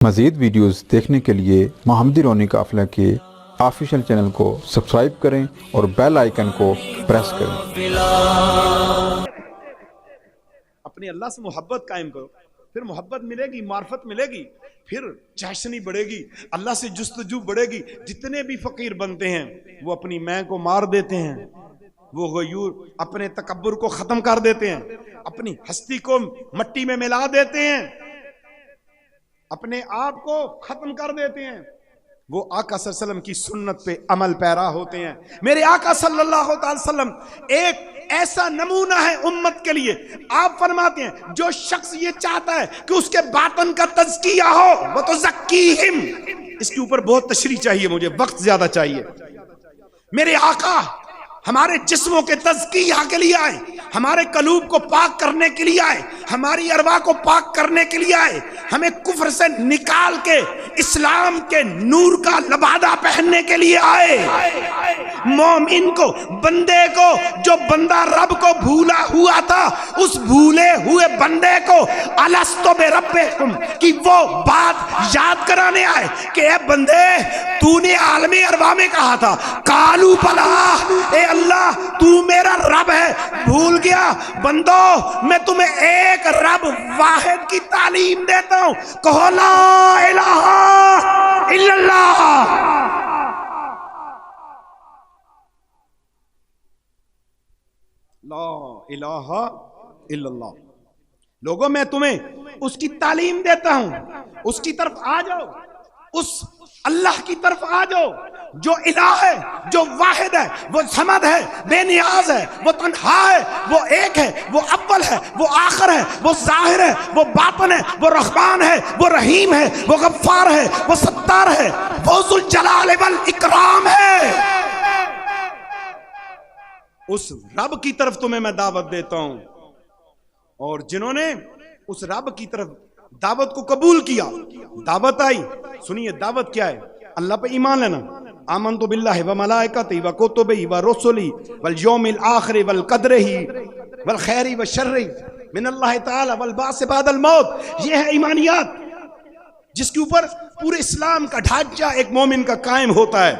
मज़ीद वीडियोज़ देखने के लिए मोहम्मदी रोनी काफ़िला के ऑफिशियल चैनल को सब्सक्राइब करें और बेल आइकन को प्रेस करें। अपने अल्लाह से मोहब्बत कायम करो, फिर मोहब्बत मिलेगी, मार्फत मिलेगी, फिर चाशनी बढ़ेगी, अल्लाह से जुस्तजू बढ़ेगी। जितने भी फकीर बनते हैं वो अपनी मैं को मार देते हैं, वो गयूर अपने तकब्बुर को खत्म कर देते हैं, अपनी हस्ती को मट्टी में मिला देते हैं, अपने आप को खत्म कर देते हैं। वो आका सल्लल्लाहु अलैहि वसल्लम की सुन्नत पे अमल पैरा होते हैं। मेरे आका सल्लल्लाहु अलैहि वसल्लम एक ऐसा नमूना है उम्मत के लिए। आप फरमाते हैं जो शख्स ये चाहता है कि उसके बातन का तज़किया हो वो तो ज़क्कीहिम। इसके ऊपर बहुत तशरीह चाहिए, मुझे वक्त ज्यादा चाहिए। मेरे आका हमारे जिस्मों के तज़किया के लिए आए, हमारे कलूब को पाक करने के लिए आए, हमारी अरवा को पाक करने के लिए आए, हमें कुफ्र से निकाल के इस्लाम के नूर का लबादा पहनने के लिए आए। मोमिन को, बंदे को, जो बंदा रब को भूला हुआ था, उस भूले हुए बंदे को अलस्तु बिरब्बिकुम की वो बात याद कराने आए कि ए बंदे, तूने आलमे अरवा में कहा था कालू बला, ए अल्लाह तू मेरा रब है, भूल गया। बंदो मैं तुम्हें एक रब वाहिद की तालीम देता हूं, कहो ला इलाहा इल्लल्लाह। ला इलाहा इल्लल्लाह। लोगों मैं तुम्हें उसकी तालीम देता हूं, उसकी तरफ आ जाओ, उस अल्लाह की तरफ आ जाओ जो इलाह है, जो वाहिद है, वो समद है, बेनियाज है, वो तन्हा है, वो एक है, वो अव्वल है, वो आखिर है, वो जाहिर है, वो बातिन है, वो रहमान है, वो रहीम है, वो गफ्फार है, वो सत्तार है, वो जुल जलाल वल इकराम है। उस रब की तरफ तुम्हें मैं दावत देता हूं। और जिन्होंने उस रब की तरफ दावत को कबूल किया, दावत आई, सुनिए दावत क्या है? अल्लाह पे ईमान लेना, आमन्तु बिल्लाहि व मलाइकतिही व कुतुबिही व रुसुलिही वल यौमिल आखिर वल क़द्रिही वल खैरि व शर्रि मिनल्लाहि तआला वल बास बादल मौत। ये है ईमानियात जिसके ऊपर पूरे इस्लाम का ढांचा एक मोमिन का कायम होता है।